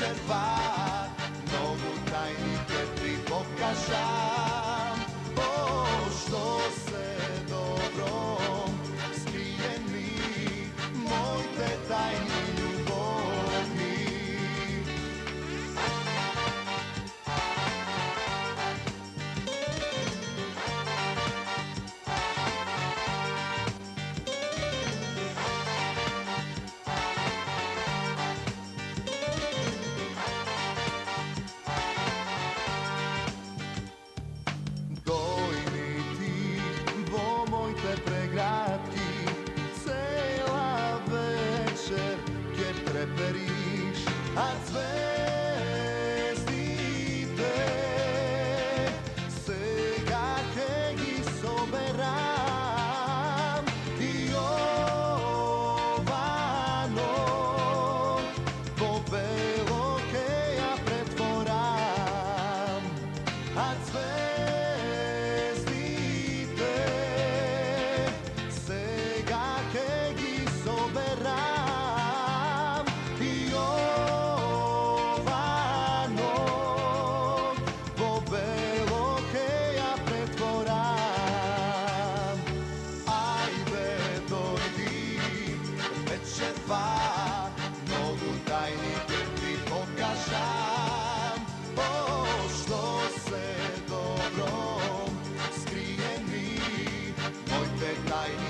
večer par, mnogo tajnike ti pokažam. O, što se dobro skrije mi, moj te tajni ljubovni. Pregrati cela večer, kjer treperiš, a zvezdite сега ке ги соберам и овано по бело ке ја претворам, а soberam i ovano po belo ke ja pretvoram. Ajde dojdi večer par, mnogo tajnike ti pokažam. O, što se dobro skrije mi, moj te tajni